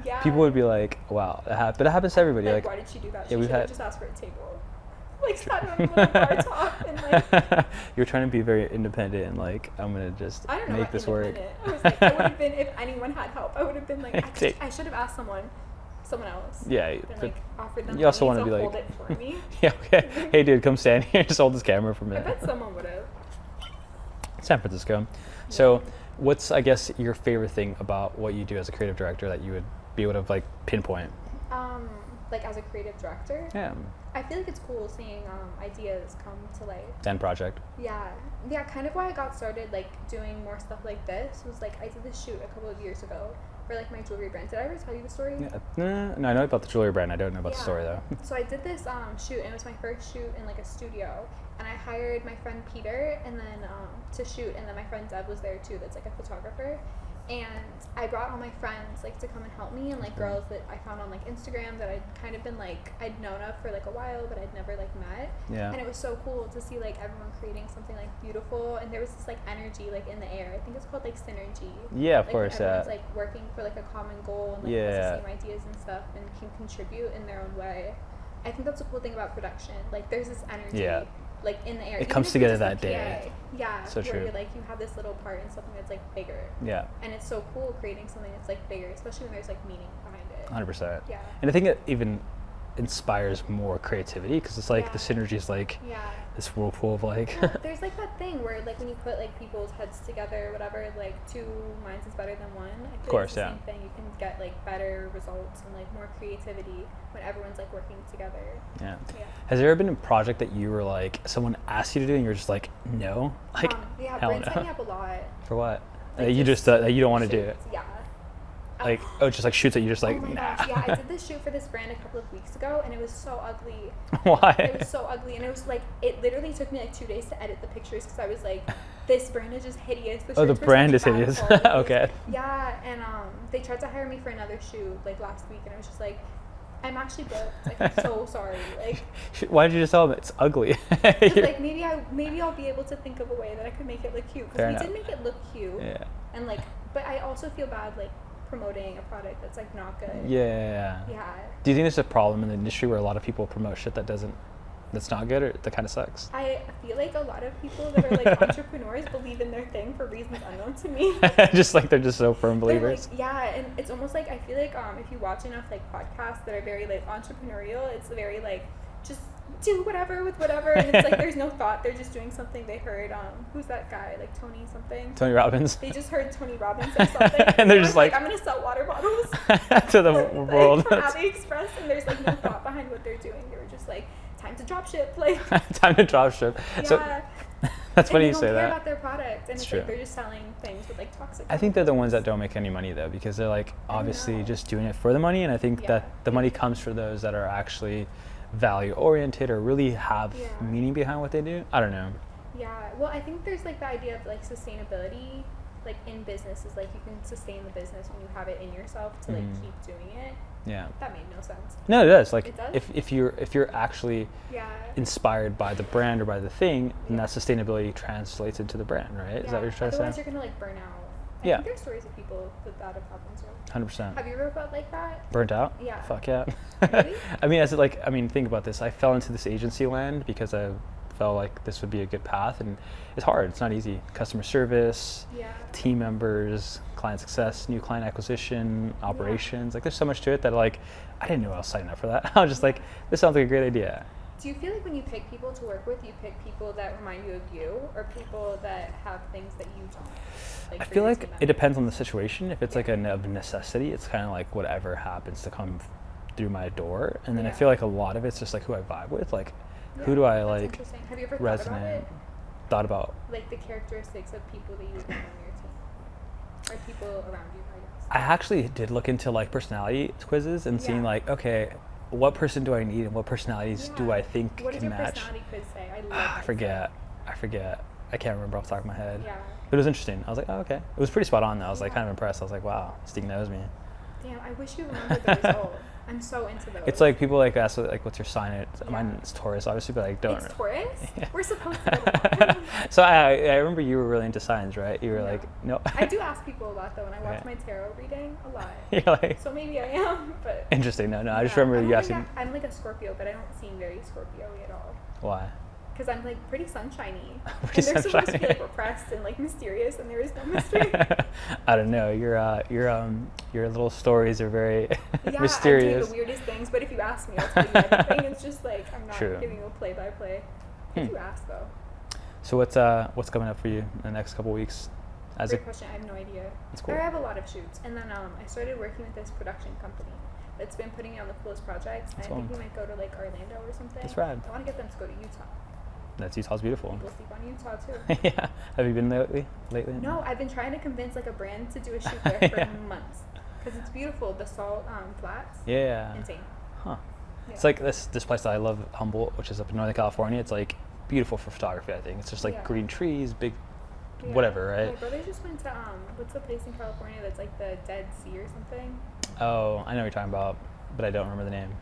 [SPEAKER 2] Yeah.
[SPEAKER 1] people would be like, wow, but it happens to everybody.
[SPEAKER 2] Like,
[SPEAKER 1] Like,
[SPEAKER 2] why did she do that?
[SPEAKER 1] yeah,
[SPEAKER 2] She
[SPEAKER 1] we've
[SPEAKER 2] should have
[SPEAKER 1] had-
[SPEAKER 2] just asked for a table. Like, sat on a little bar top and like,
[SPEAKER 1] you're trying to be very independent and like, I'm gonna just
[SPEAKER 2] I don't know
[SPEAKER 1] make
[SPEAKER 2] about
[SPEAKER 1] this work.
[SPEAKER 2] independent. I was like, I would have been, if anyone had help, I would have been like,
[SPEAKER 1] Take-
[SPEAKER 2] I should have asked someone else.
[SPEAKER 1] Yeah,
[SPEAKER 2] And
[SPEAKER 1] but
[SPEAKER 2] like offered them
[SPEAKER 1] you also
[SPEAKER 2] money
[SPEAKER 1] wanna
[SPEAKER 2] to
[SPEAKER 1] be
[SPEAKER 2] hold
[SPEAKER 1] like-
[SPEAKER 2] it for me.
[SPEAKER 1] yeah, okay. Hey, dude, come stand here. Just hold this camera for a
[SPEAKER 2] I
[SPEAKER 1] minute.
[SPEAKER 2] bet someone would have.
[SPEAKER 1] San Francisco. So, what's I guess your favorite thing about what you do as a creative director that you would be able to like pinpoint?
[SPEAKER 2] Like as a creative director,
[SPEAKER 1] Yeah.
[SPEAKER 2] I feel like it's cool seeing ideas come to life.
[SPEAKER 1] End project.
[SPEAKER 2] Yeah, kind of why I got started like doing more stuff like this was like I did this shoot a couple of years ago for like my jewelry brand. Did I ever tell you the story?
[SPEAKER 1] Yeah. No, I know about the jewelry brand. I don't know about the story though.
[SPEAKER 2] So I did this shoot, and it was my first shoot in like a studio, and I hired my friend Peter and then to shoot, and then my friend Deb was there too. That's like a photographer. And I brought all my friends like to come and help me, and like girls that I found on like Instagram that I'd kind of been like I'd known of for like a while, but I'd never like met.
[SPEAKER 1] Yeah.
[SPEAKER 2] And it was so cool to see like everyone creating something like beautiful, and there was this like energy like in the air. I think it's called like synergy.
[SPEAKER 1] Yeah, of
[SPEAKER 2] Like,
[SPEAKER 1] course.
[SPEAKER 2] when everyone's like working for like a common goal and like has the same ideas and stuff and can contribute in their own way. I think that's a cool thing about production. Like there's this energy.
[SPEAKER 1] Yeah.
[SPEAKER 2] Like in the air.
[SPEAKER 1] It
[SPEAKER 2] Even
[SPEAKER 1] comes
[SPEAKER 2] if you're
[SPEAKER 1] together
[SPEAKER 2] just
[SPEAKER 1] that
[SPEAKER 2] a
[SPEAKER 1] day.
[SPEAKER 2] PA, yeah.
[SPEAKER 1] So
[SPEAKER 2] where
[SPEAKER 1] true.
[SPEAKER 2] you're like you have this little part in something that's like bigger.
[SPEAKER 1] Yeah.
[SPEAKER 2] And it's so cool creating something that's like bigger, especially when there's like meaning behind it.
[SPEAKER 1] 100%.
[SPEAKER 2] Yeah.
[SPEAKER 1] And I think it even inspires more creativity because it's like the
[SPEAKER 2] Yeah.
[SPEAKER 1] synergy is like
[SPEAKER 2] Yeah.
[SPEAKER 1] this whirlpool of like.
[SPEAKER 2] Well, there's like that thing where like when you put like people's heads together or whatever, like 2 minds is better than one. I feel
[SPEAKER 1] course,
[SPEAKER 2] like
[SPEAKER 1] yeah.
[SPEAKER 2] it's the same thing. You can get like better results and like more creativity when everyone's like working together.
[SPEAKER 1] Yeah.
[SPEAKER 2] Yeah.
[SPEAKER 1] Has there ever been a project that you were like someone asked you to do and you're just like no, like
[SPEAKER 2] Yeah,
[SPEAKER 1] hell
[SPEAKER 2] Brent's
[SPEAKER 1] no.
[SPEAKER 2] hit me up a lot.
[SPEAKER 1] For what?
[SPEAKER 2] Like,
[SPEAKER 1] You just you don't want to do it.
[SPEAKER 2] shoots, Yeah.
[SPEAKER 1] Like just like shoots that you just like
[SPEAKER 2] oh my
[SPEAKER 1] nah.
[SPEAKER 2] gosh, yeah, I did this shoot for this brand a couple of weeks ago, and it was so ugly.
[SPEAKER 1] Why?
[SPEAKER 2] It was so ugly, and it was like it literally took me like 2 days to edit the pictures because I was like, this brand is just hideous.
[SPEAKER 1] Oh, the
[SPEAKER 2] shirts were
[SPEAKER 1] brand
[SPEAKER 2] such
[SPEAKER 1] is
[SPEAKER 2] bad
[SPEAKER 1] hideous.
[SPEAKER 2] quality.
[SPEAKER 1] Okay.
[SPEAKER 2] Yeah, and they tried to hire me for another shoot like last week, and I was just like, I'm actually booked. Like I'm so sorry. Like,
[SPEAKER 1] Why did you just tell them it's ugly?
[SPEAKER 2] 'cause, like maybe I'll be able to think of a way that I could make it look cute.
[SPEAKER 1] Fair
[SPEAKER 2] Because we
[SPEAKER 1] enough.
[SPEAKER 2] did make it look cute.
[SPEAKER 1] Yeah.
[SPEAKER 2] And like, but I also feel bad like promoting a product that's like not good.
[SPEAKER 1] Yeah.
[SPEAKER 2] Yeah.
[SPEAKER 1] Do you think there's a problem in the industry where a lot of people promote shit that's not good, or that kind of sucks?
[SPEAKER 2] I feel like a lot of people that are like entrepreneurs believe in their thing for reasons unknown to me.
[SPEAKER 1] Just like they're just so firm believers.
[SPEAKER 2] Like, yeah, and it's almost like I feel like if you watch enough like podcasts that are very like entrepreneurial, it's very like just do whatever with whatever, and it's like there's no thought. They're just doing something they heard. Who's that guy? Like Tony something.
[SPEAKER 1] Tony Robbins.
[SPEAKER 2] They just heard Tony Robbins say something,
[SPEAKER 1] and they're just like,
[SPEAKER 2] I'm gonna sell water bottles
[SPEAKER 1] to the world.
[SPEAKER 2] From AliExpress, and there's like no thought behind what they're doing. They were just like, time to drop ship, like
[SPEAKER 1] time to drop ship.
[SPEAKER 2] Yeah.
[SPEAKER 1] So that's funny you say
[SPEAKER 2] They don't care
[SPEAKER 1] that.
[SPEAKER 2] about their product, and it's
[SPEAKER 1] true.
[SPEAKER 2] like they're just selling things with like toxic.
[SPEAKER 1] I think they're the ones that don't make any money though, because they're like obviously just doing it for the money, and I think that the money comes for those that are actually value oriented or really have meaning behind what they do. I don't know.
[SPEAKER 2] Yeah, well, I think there's like the idea of like sustainability, like in business is like you can sustain the business when you have it in yourself to like keep doing it.
[SPEAKER 1] Yeah.
[SPEAKER 2] That made no sense.
[SPEAKER 1] No, it does. Like
[SPEAKER 2] it does?
[SPEAKER 1] if you're actually inspired by the brand or by the thing, then that sustainability translates into the brand, right? Is that what you're trying to say?
[SPEAKER 2] Otherwise, you're gonna like burn out. I think there's stories of people that have happened to.
[SPEAKER 1] 100%.
[SPEAKER 2] Have you ever felt like that?
[SPEAKER 1] Burnt out?
[SPEAKER 2] Yeah.
[SPEAKER 1] Fuck yeah.
[SPEAKER 2] Really?
[SPEAKER 1] I mean, think about this. I fell into this agency land because I felt like this would be a good path, and it's hard. It's not easy. Customer service, team members, client success, new client acquisition, operations. Like, there's so much to it that like I didn't know I was signing up for that. I was just like, this sounds like a great idea.
[SPEAKER 2] Do you feel like when you pick people to work with, you pick people that remind you of you, or people that have things that you don't? Like,
[SPEAKER 1] I feel like it depends on the situation. If it's like a necessity, it's kind of like whatever happens to come through my door. And then I feel like a lot of it's just like who I vibe with. Like, who do I like
[SPEAKER 2] Have you ever
[SPEAKER 1] resonate? Thought about
[SPEAKER 2] like the characteristics of people that you would want on your team, or people around you, I guess.
[SPEAKER 1] I actually did look into like personality quizzes and seeing like, okay, what person do I need and what personalities do I think
[SPEAKER 2] what
[SPEAKER 1] can match?
[SPEAKER 2] What does your personality quiz say? I love
[SPEAKER 1] I forget. I can't remember off the top of my head.
[SPEAKER 2] Yeah.
[SPEAKER 1] It was interesting. I was like, oh, okay. It was pretty spot on though. I was like kind of impressed. I was like, wow, Steve knows me.
[SPEAKER 2] Damn, I wish you remembered the result. I'm so into those.
[SPEAKER 1] It's like people like ask like, what's your sign? Mine is Taurus, obviously, but like don't.
[SPEAKER 2] It's Taurus? We're supposed to.
[SPEAKER 1] So I remember you were really into signs, right? You were like, no.
[SPEAKER 2] I do ask people a lot though when I watch my tarot reading a lot.
[SPEAKER 1] You're like.
[SPEAKER 2] So maybe I am, but.
[SPEAKER 1] Interesting. No. I just remember you asking.
[SPEAKER 2] I'm like a Scorpio, but I don't seem very Scorpio-y at all.
[SPEAKER 1] Why?
[SPEAKER 2] Because I'm like pretty sunshiny.
[SPEAKER 1] Pretty
[SPEAKER 2] and they're
[SPEAKER 1] sunshiny.
[SPEAKER 2] supposed to be like repressed and like mysterious, and there is no mystery.
[SPEAKER 1] I don't know. Your little stories are very mysterious.
[SPEAKER 2] I do the weirdest things, but if you ask me, I'll tell you everything. It's just like I'm not giving you a play-by-play. If you ask though.
[SPEAKER 1] So what's coming up for you in the next couple weeks?
[SPEAKER 2] Great question. I have no idea.
[SPEAKER 1] That's cool.
[SPEAKER 2] I have a lot of shoots, and then I started working with this production company that's been putting me on the coolest projects. And I think we might go to like Orlando or something.
[SPEAKER 1] That's rad.
[SPEAKER 2] I want to get them to go to Utah.
[SPEAKER 1] Utah's beautiful.
[SPEAKER 2] People sleep on Utah too.
[SPEAKER 1] Yeah. Have you been lately?
[SPEAKER 2] No, I've been trying to convince like a brand to do a shoot there for months because it's beautiful. The salt flats.
[SPEAKER 1] Yeah.
[SPEAKER 2] Insane.
[SPEAKER 1] Huh. Yeah. It's like this place that I love, Humboldt, which is up in Northern California. It's like beautiful for photography. I think it's just like green trees, big, whatever, right?
[SPEAKER 2] My brother just went to what's the place in California that's like the Dead Sea or something?
[SPEAKER 1] Oh, I know what you're talking about, but I don't remember the name.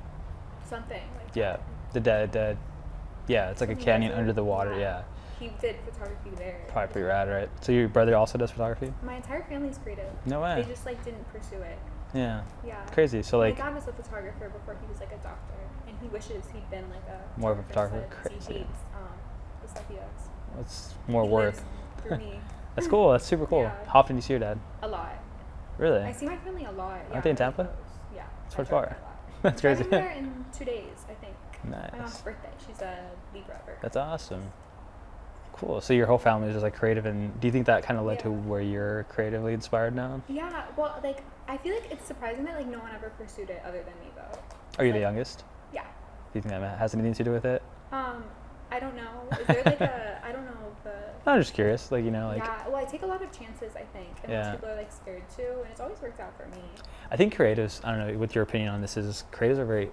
[SPEAKER 2] Something like
[SPEAKER 1] that. The dead. Yeah, it's like a canyon under the water. Yeah.
[SPEAKER 2] He did photography there.
[SPEAKER 1] Probably pretty rad, right? So your brother also does photography?
[SPEAKER 2] My entire family's creative.
[SPEAKER 1] No way.
[SPEAKER 2] They just like didn't pursue it.
[SPEAKER 1] Yeah.
[SPEAKER 2] Yeah.
[SPEAKER 1] Crazy. So like.
[SPEAKER 2] My dad was a photographer before he was like a doctor, and he wishes he'd been like a
[SPEAKER 1] more of a photographer.
[SPEAKER 2] Crazy. He hates the stuff he does.
[SPEAKER 1] That's more work.
[SPEAKER 2] For me.
[SPEAKER 1] That's cool. That's super cool.
[SPEAKER 2] Yeah.
[SPEAKER 1] How often do you see your dad?
[SPEAKER 2] A lot.
[SPEAKER 1] Really?
[SPEAKER 2] I see my family a lot.
[SPEAKER 1] Aren't they in Tampa?
[SPEAKER 2] Yeah.
[SPEAKER 1] It's pretty far. That's crazy.
[SPEAKER 2] I'm there in 2 days, I think.
[SPEAKER 1] Nice.
[SPEAKER 2] My mom's birthday. She's a Libra.
[SPEAKER 1] That's awesome. Cool. So your whole family is just like creative, and do you think that kind of led to where you're creatively inspired now?
[SPEAKER 2] Yeah. Well, like I feel like it's surprising that like no one ever pursued it other than me though.
[SPEAKER 1] Are you the youngest?
[SPEAKER 2] Yeah.
[SPEAKER 1] Do you think that has anything to do with it?
[SPEAKER 2] I don't know. Is there like I don't know
[SPEAKER 1] I'm just curious, like, you know, like.
[SPEAKER 2] Yeah, well, I take a lot of chances, I think, and most people are like scared too, and it's always worked out for me.
[SPEAKER 1] I think creatives, I don't know what your opinion on this is, creatives are very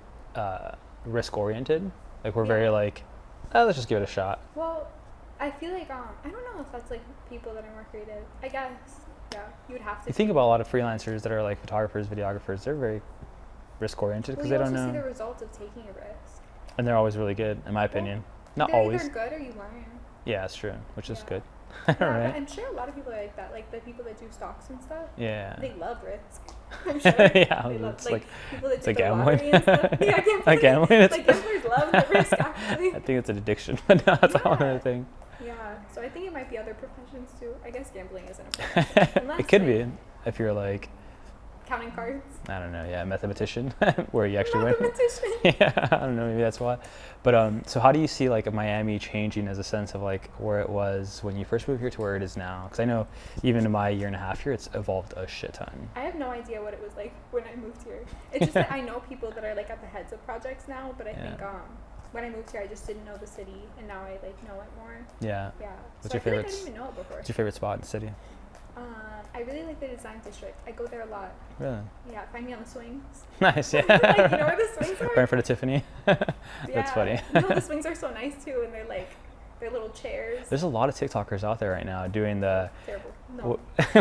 [SPEAKER 1] risk oriented. Like we're very like, oh, let's just give it a shot.
[SPEAKER 2] Well, I feel like I don't know if that's like people that are more creative. I guess, yeah, you would have to.
[SPEAKER 1] You think about a lot of freelancers that are like photographers, videographers, they're very risk oriented because they don't know.
[SPEAKER 2] You also see the results of taking a risk.
[SPEAKER 1] And they're always really good, in my opinion. Not
[SPEAKER 2] they're
[SPEAKER 1] always.
[SPEAKER 2] Either good or you learn.
[SPEAKER 1] Yeah, that's true, which is good.
[SPEAKER 2] Yeah,
[SPEAKER 1] Right?
[SPEAKER 2] but I'm sure a lot of people are like that. Like the people that do stocks and stuff.
[SPEAKER 1] Yeah.
[SPEAKER 2] They love risk. I'm sure.
[SPEAKER 1] Yeah,
[SPEAKER 2] They love
[SPEAKER 1] it's
[SPEAKER 2] like people that
[SPEAKER 1] it's
[SPEAKER 2] do
[SPEAKER 1] like
[SPEAKER 2] the
[SPEAKER 1] gambling.
[SPEAKER 2] lottery and stuff. Yeah, gambling.
[SPEAKER 1] Like gambling.
[SPEAKER 2] Like gamblers love the risk actually.
[SPEAKER 1] I think it's an addiction, but no, that's a whole
[SPEAKER 2] Yeah.
[SPEAKER 1] other thing.
[SPEAKER 2] Yeah. So I think it might be other professions too. I guess gambling isn't a profession. Unless,
[SPEAKER 1] It could
[SPEAKER 2] like,
[SPEAKER 1] be if you're like,
[SPEAKER 2] counting cards.
[SPEAKER 1] I don't know, yeah, a mathematician, where you actually win.
[SPEAKER 2] Mathematician.
[SPEAKER 1] Yeah, I don't know, maybe that's why. But so how do you see like Miami changing as a sense of like where it was when you first moved here to where it is now? Because I know even in my 1.5 years here, it's evolved a shit ton.
[SPEAKER 2] I have no idea what it was like when I moved here. It's just that I know people that are like at the heads of projects now, but I think when I moved here, I just didn't know the city, and now I like know it more.
[SPEAKER 1] Yeah.
[SPEAKER 2] Yeah.
[SPEAKER 1] What's
[SPEAKER 2] So
[SPEAKER 1] your
[SPEAKER 2] I feel like
[SPEAKER 1] favorite?
[SPEAKER 2] I didn't even know it before.
[SPEAKER 1] What's your favorite spot in the city?
[SPEAKER 2] I really like the design district. I go there a lot.
[SPEAKER 1] Really?
[SPEAKER 2] Yeah, find me on the swings.
[SPEAKER 1] Nice, yeah.
[SPEAKER 2] Like, you know where the swings are?
[SPEAKER 1] Right in front of Tiffany. That's
[SPEAKER 2] Yeah.
[SPEAKER 1] funny.
[SPEAKER 2] No, the swings are so nice too, and they're little chairs.
[SPEAKER 1] There's a lot of TikTokers out there right now doing the.
[SPEAKER 2] Terrible. No.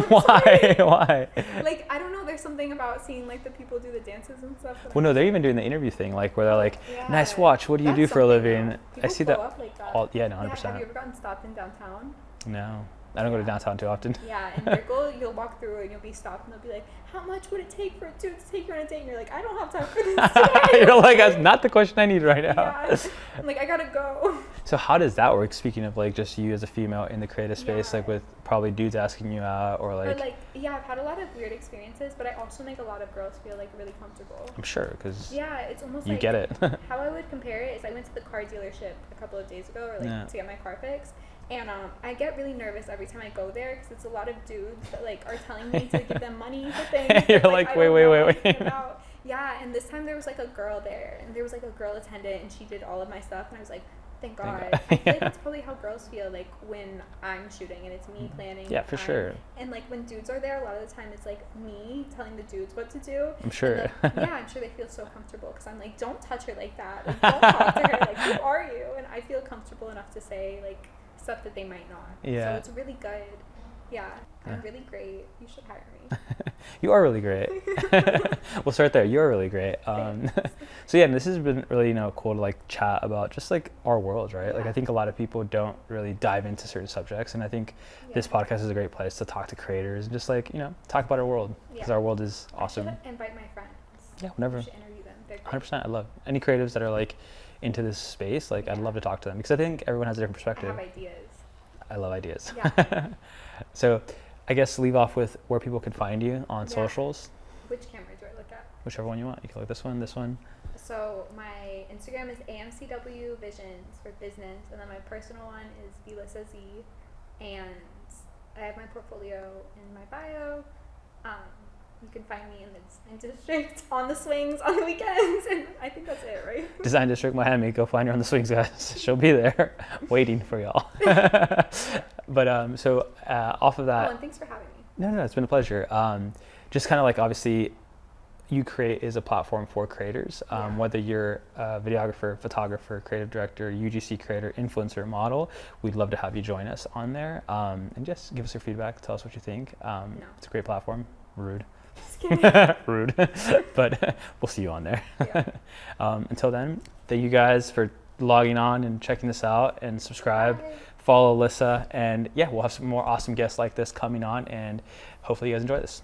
[SPEAKER 1] Why? Why?
[SPEAKER 2] Like, I don't know. There's something about seeing like the people do the dances and stuff.
[SPEAKER 1] Well, no, they're even doing the interview thing, like where they're like,
[SPEAKER 2] Yeah.
[SPEAKER 1] "Nice watch. What do you
[SPEAKER 2] That's
[SPEAKER 1] do for a
[SPEAKER 2] something,
[SPEAKER 1] living?"
[SPEAKER 2] though.
[SPEAKER 1] I
[SPEAKER 2] People
[SPEAKER 1] see
[SPEAKER 2] blow
[SPEAKER 1] that.
[SPEAKER 2] up like that.
[SPEAKER 1] All, yeah, no,
[SPEAKER 2] Yeah,
[SPEAKER 1] 100%.
[SPEAKER 2] have you ever gotten stopped in downtown?
[SPEAKER 1] No, I don't go to downtown too often.
[SPEAKER 2] Yeah, in Brickell, you'll walk through and you'll be stopped and they'll be like, how much would it take for a dude to take you on a date? And you're like, I don't have time for this today.
[SPEAKER 1] You're like, that's not the question I need right now.
[SPEAKER 2] Yeah. I'm like, I gotta go.
[SPEAKER 1] So how does that work? Speaking of like just you as a female in the creative space,
[SPEAKER 2] Yeah.
[SPEAKER 1] like with probably dudes asking you out or
[SPEAKER 2] But
[SPEAKER 1] like,
[SPEAKER 2] like, yeah, I've had a lot of weird experiences, but I also make a lot of girls feel like really comfortable.
[SPEAKER 1] I'm sure because
[SPEAKER 2] Yeah, it's almost
[SPEAKER 1] you
[SPEAKER 2] like
[SPEAKER 1] get it.
[SPEAKER 2] how I would compare it is I went to the car dealership a couple of days ago, or like
[SPEAKER 1] Yeah.
[SPEAKER 2] to get my car fixed, and I get really nervous every time I go there because it's a lot of dudes that like are telling me to give them money for things.
[SPEAKER 1] You're
[SPEAKER 2] that,
[SPEAKER 1] like,
[SPEAKER 2] I
[SPEAKER 1] wait,
[SPEAKER 2] don't
[SPEAKER 1] wait,
[SPEAKER 2] know
[SPEAKER 1] wait,
[SPEAKER 2] anything
[SPEAKER 1] wait.
[SPEAKER 2] about. Yeah, and this time there was like a girl there, and there was like a girl attendant, and she did all of my stuff, and I was like, thank God.
[SPEAKER 1] God.
[SPEAKER 2] I feel like
[SPEAKER 1] Yeah.
[SPEAKER 2] that's probably how girls feel like when I'm shooting and it's me planning.
[SPEAKER 1] Yeah, for sure.
[SPEAKER 2] And like when dudes are there, a lot of the time it's like me telling the dudes what to do.
[SPEAKER 1] I'm sure.
[SPEAKER 2] And yeah, I'm sure they feel so comfortable because I'm like, don't touch her like that. Like, don't talk to her. Like, who are you? And I feel comfortable enough to say like stuff that they might not.
[SPEAKER 1] Yeah.
[SPEAKER 2] So it's really good. Yeah, I'm
[SPEAKER 1] Yeah.
[SPEAKER 2] really great. You should hire me.
[SPEAKER 1] You are really great. We'll start there. You are really great. So yeah, this has been really cool to like chat about just like our world, right? Like I
[SPEAKER 2] Yeah.
[SPEAKER 1] think a lot of people don't really dive into certain subjects, and I think this
[SPEAKER 2] Yeah.
[SPEAKER 1] podcast is a great place to talk to creators and just like talk about our world because
[SPEAKER 2] Yeah.
[SPEAKER 1] our world is
[SPEAKER 2] I
[SPEAKER 1] awesome.
[SPEAKER 2] should invite my friends.
[SPEAKER 1] Yeah, whenever.
[SPEAKER 2] You should interview them. They're great.
[SPEAKER 1] 100%. I love any creatives that are like into this space. Like I'd
[SPEAKER 2] Yeah.
[SPEAKER 1] love to talk to them because I think everyone has a different
[SPEAKER 2] I
[SPEAKER 1] perspective.
[SPEAKER 2] have ideas.
[SPEAKER 1] I love ideas.
[SPEAKER 2] Yeah.
[SPEAKER 1] So I guess leave off with where people can find you on
[SPEAKER 2] Yeah.
[SPEAKER 1] socials.
[SPEAKER 2] Which camera do I look at?
[SPEAKER 1] Whichever one you want. You can look this one, this one.
[SPEAKER 2] So my Instagram is AMCW Visions for business, and then my personal one is Alyssa Z, and I have my portfolio in my bio. You can find me in the design district on the swings on the weekends, and I think that's it, right?
[SPEAKER 1] Design District Miami. Go find her on the swings, guys. She'll be there waiting for y'all. But so off of that.
[SPEAKER 2] Oh, and thanks for having me.
[SPEAKER 1] No, it's been a pleasure. Just kind of like obviously, Ukreate is a platform for creators.
[SPEAKER 2] Yeah.
[SPEAKER 1] Whether you're a videographer, photographer, creative director, UGC creator, influencer, model, we'd love to have you join us on there. And just give us your feedback. Tell us what you think.
[SPEAKER 2] No.
[SPEAKER 1] It's a great platform. Rude.
[SPEAKER 2] Just kidding.
[SPEAKER 1] Rude. But we'll see you on there.
[SPEAKER 2] Yeah.
[SPEAKER 1] Until then, thank you guys for logging on and checking this out and subscribe.
[SPEAKER 2] Bye.
[SPEAKER 1] Follow Alyssa, and yeah, we'll have some more awesome guests like this coming on, and hopefully you guys enjoy this.